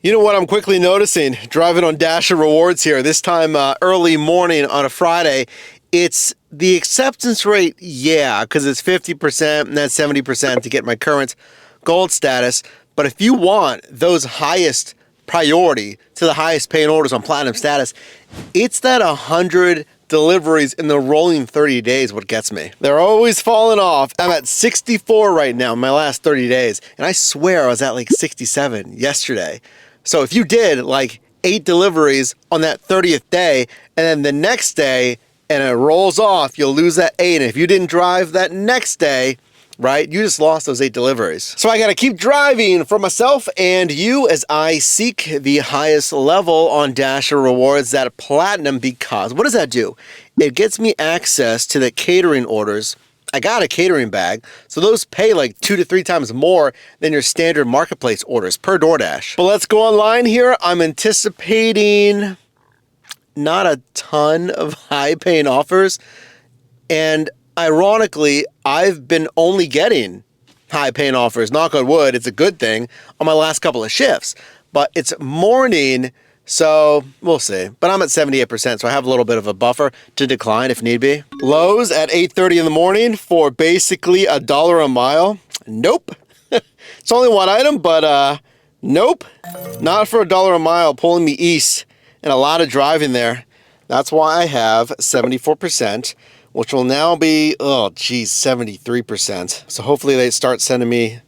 You know what I'm quickly noticing driving on Dasher Rewards here, this time early morning on a Friday, it's the acceptance rate, yeah, because it's 50% and then 70% to get my current gold status. But if you want those highest priority to the highest paying orders on platinum status, it's that 100 deliveries in the rolling 30 days what gets me. They're always falling off. I'm at 64 right now in my last 30 days, and I swear I was at like 67 yesterday. So if you did like 8 deliveries on that 30th day, and then the next day, and it rolls off, you'll lose that 8. And if you didn't drive that next day, right, you just lost those 8 deliveries. So I gotta keep driving for myself and you as I seek the highest level on Dasher Rewards, that platinum, because what does that do? It gets me access to the catering orders. I got a catering bag, so those pay like 2 to 3 times more than your standard marketplace orders per DoorDash. But let's go online here. I'm anticipating not a ton of high-paying offers, and ironically, I've been only getting high-paying offers, knock on wood, it's a good thing, on my last couple of shifts. But it's morning, so we'll see. But I'm at 78%, so I have a little bit of a buffer to decline if need be. Lowe's at 8:30 in the morning for basically $1 a mile. Nope. It's only one item, but nope. Not for $1 a mile, pulling me east and a lot of driving there. That's why I have 74%, which will now be, 73%. So hopefully they start sending me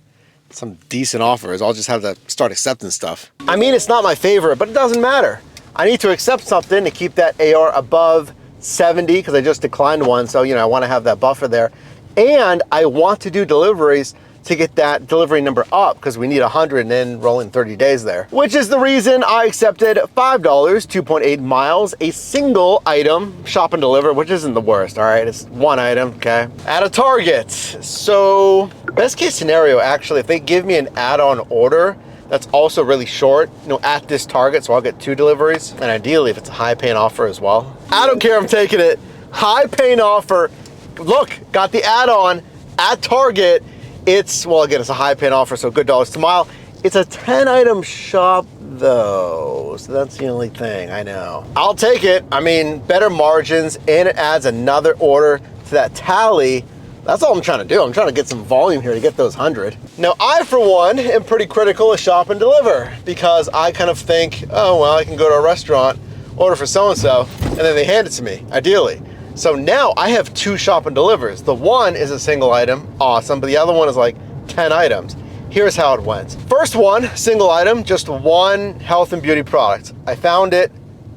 some decent offers. I'll just have to start accepting stuff. I mean, it's not my favorite, but it doesn't matter. I need to accept something to keep that AR above 70 because I just declined one. So, I want to have that buffer there. And I want to do deliveries to get that delivery number up because we need 100 and then rolling 30 days there. Which is the reason I accepted $5, 2.8 miles, a single item, shop and deliver, which isn't the worst, all right? It's one item, okay? At a Target. So best case scenario, actually, if they give me an add-on order that's also really short, at this Target, so I'll get 2 deliveries, and ideally if it's a high paying offer as well. I don't care, I'm taking it. High paying offer. Look, got the add-on at Target. It's, well, again, it's a high paying offer, so good dollars to mile. It's a 10 item shop though, so that's the only thing, I know. I'll take it. I mean, better margins, and it adds another order to that tally. That's all I'm trying to do. I'm trying to get some volume here to get those 100. Now, I, for one, am pretty critical of shop and deliver because I kind of think, oh, well, I can go to a restaurant, order for so-and-so, and then they hand it to me, ideally. So now I have 2 shop and delivers. The one is a single item, awesome, but the other one is like 10 items. Here's how it went. First one, single item, just one health and beauty product. I found it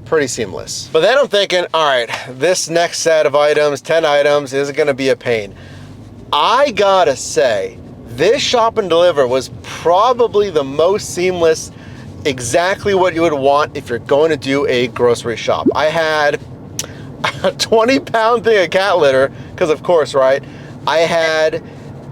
pretty seamless. But then I'm thinking, all right, this next set of items, 10 items, is gonna be a pain. I gotta say, this shop and deliver was probably the most seamless, exactly what you would want if you're going to do a grocery shop. I had a 20-pound thing of cat litter, because of course, right? I had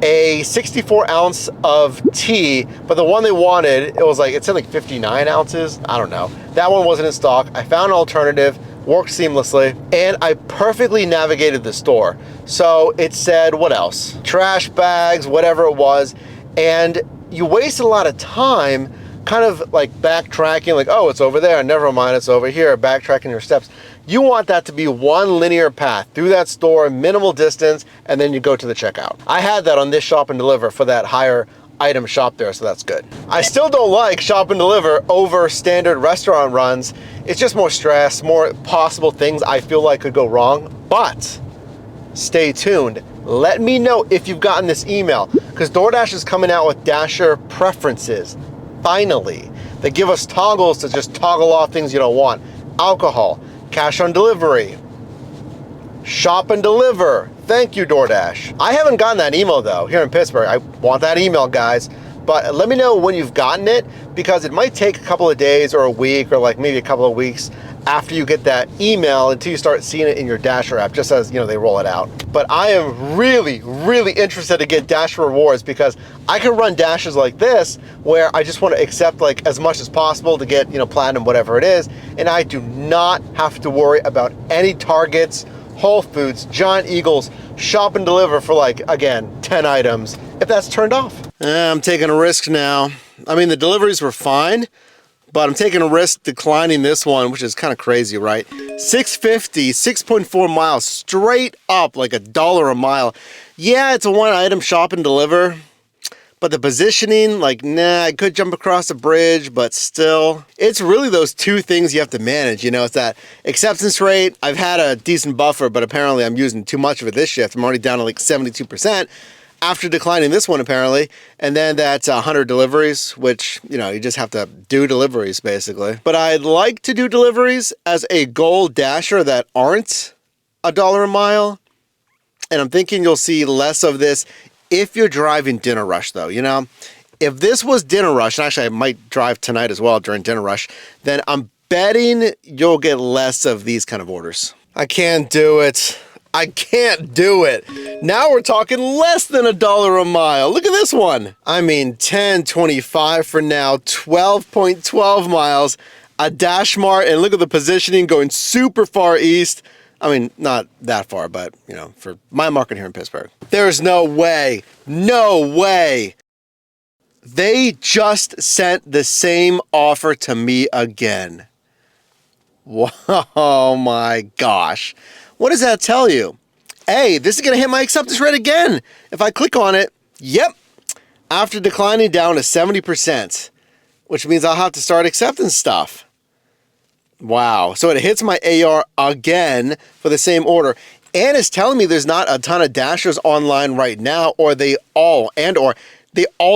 a 64 ounce of tea, but the one they wanted, it was like, it said like 59 ounces. I don't know. That one wasn't in stock. I found an alternative, worked seamlessly, and I perfectly navigated the store. So it said, what else? Trash bags, whatever it was. And you wasted a lot of time kind of like backtracking, like, oh, it's over there, never mind, it's over here, backtracking your steps. You want that to be one linear path through that store, minimal distance, and then you go to the checkout. I had that on this shop and deliver for that higher item shop there, so that's good. I still don't like shop and deliver over standard restaurant runs. It's just more stress, more possible things I feel like could go wrong, but stay tuned. Let me know if you've gotten this email, because DoorDash is coming out with Dasher preferences. Finally, they give us toggles to just toggle off things you don't want. Alcohol, cash on delivery, shop and deliver. Thank you, DoorDash. I haven't gotten that email though, here in Pittsburgh. I want that email, guys. But let me know when you've gotten it, because it might take a couple of days or a week or like maybe a couple of weeks after you get that email until you start seeing it in your Dasher app, just as they roll it out. But I am really, really interested to get Dasher Rewards because I can run dashes like this where I just want to accept like as much as possible to get, platinum, whatever it is. And I do not have to worry about any Targets, Whole Foods, Giant Eagles, shop and deliver for like, again, 10 items if that's turned off. I'm taking a risk now. I mean, the deliveries were fine, but I'm taking a risk declining this one, which is kind of crazy, right? 650, 6.4 miles straight up, like $1 a mile. Yeah, it's a one item shop and deliver, but the positioning, like, nah, I could jump across a bridge, but still, it's really those two things you have to manage. You know, it's that acceptance rate. I've had a decent buffer, but apparently I'm using too much of it this shift. I'm already down to like 72% after declining this one, apparently. And then that's 100 deliveries, which, you know, you just have to do deliveries basically. But I'd like to do deliveries as a gold dasher that aren't $1 a mile. And I'm thinking you'll see less of this if you're driving dinner rush though. You know, if this was dinner rush, and actually I might drive tonight as well during dinner rush, then I'm betting you'll get less of these kind of orders. I can't do it. I can't do it. Now we're talking less than $1 a mile. Look at this one. I mean, 10.25 for now, 12.12 miles, a Dash Mart, and look at the positioning going super far east. I mean, not that far, but, you know, for my market here in Pittsburgh. There's no way, no way. They just sent the same offer to me again. Oh my gosh. What does that tell you? Hey, this is gonna hit my acceptance rate again. If I click on it, yep. After declining down to 70%, which means I'll have to start accepting stuff. Wow, so it hits my AR again for the same order. And it's telling me there's not a ton of dashers online right now, or they all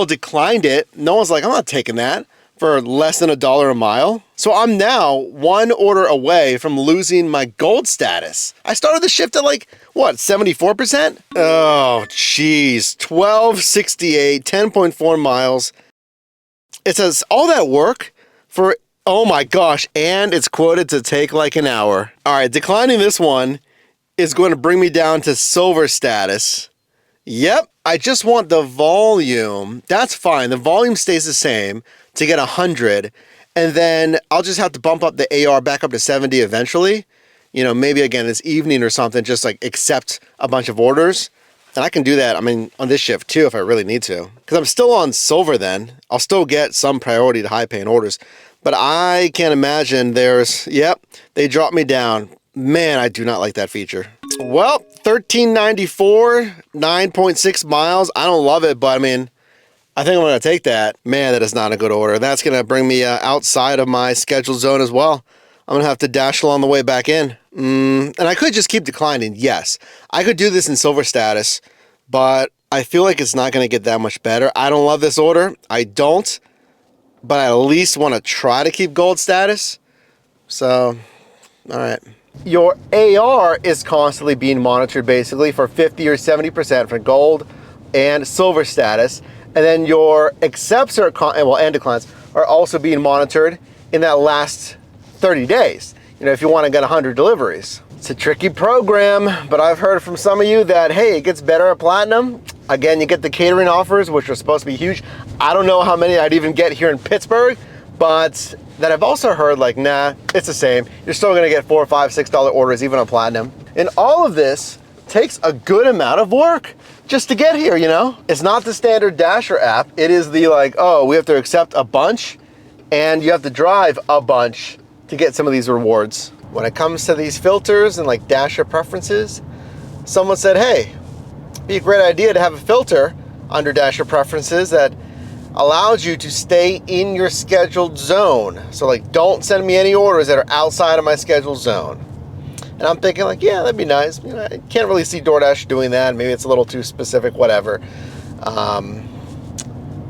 declined it. No one's like, I'm not taking that for less than $1 a mile. So I'm now one order away from losing my gold status. I started the shift at like, what, 74%? Oh, geez, 1268, 10.4 miles. It says all that work for, oh my gosh, and it's quoted to take like an hour. All right, declining this one is going to bring me down to silver status. Yep, I just want the volume. That's fine, the volume stays the same to get 100, and then I'll just have to bump up the AR back up to 70 eventually. You know, maybe again this evening or something, just like accept a bunch of orders. And I can do that, I mean, on this shift too if I really need to. Because I'm still on silver then. I'll still get some priority to high paying orders. But I can't imagine there's, yep, they dropped me down. Man, I do not like that feature. Well, 1394, 9.6 miles. I don't love it, but I mean, I think I'm gonna take that. Man, that is not a good order. That's gonna bring me outside of my scheduled zone as well. I'm gonna have to dash along the way back in. And I could just keep declining, yes. I could do this in silver status, but I feel like it's not gonna get that much better. I don't love this order, I don't, but I at least wanna try to keep gold status. So, all right. Your AR is constantly being monitored basically for 50 or 70% for gold and silver status. And then your accepts and declines are also being monitored in that last 30 days. You know, if you want to get 100 deliveries. It's a tricky program, but I've heard from some of you that, hey, it gets better at Platinum. Again, you get the catering offers, which are supposed to be huge. I don't know how many I'd even get here in Pittsburgh, but that I've also heard like, nah, it's the same. You're still gonna get $4, $5, $6 orders even on Platinum. And all of this takes a good amount of work just to get here, you know? It's not the standard Dasher app. It is the like, oh, we have to accept a bunch and you have to drive a bunch to get some of these rewards. When it comes to these filters and like Dasher preferences, someone said, hey, it'd be a great idea to have a filter under Dasher preferences that allows you to stay in your scheduled zone. So like, don't send me any orders that are outside of my scheduled zone. And I'm thinking like, yeah, that'd be nice. You know, I can't really see DoorDash doing that. Maybe it's a little too specific, whatever.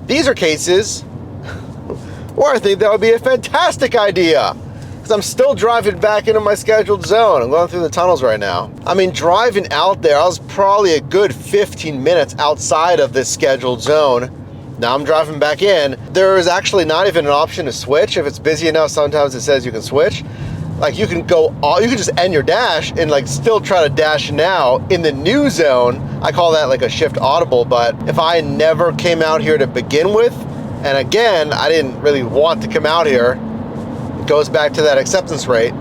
These are cases where I think that would be a fantastic idea. Because I'm still driving back into my scheduled zone. I'm going through the tunnels right now. I mean, driving out there, I was probably a good 15 minutes outside of this scheduled zone. Now I'm driving back in. There is actually not even an option to switch. If it's busy enough, sometimes it says you can switch. Like you can just end your dash and like still try to dash now in the new zone. I call that like a shift audible, but if I never came out here to begin with, and again, I didn't really want to come out here, it goes back to that acceptance rate.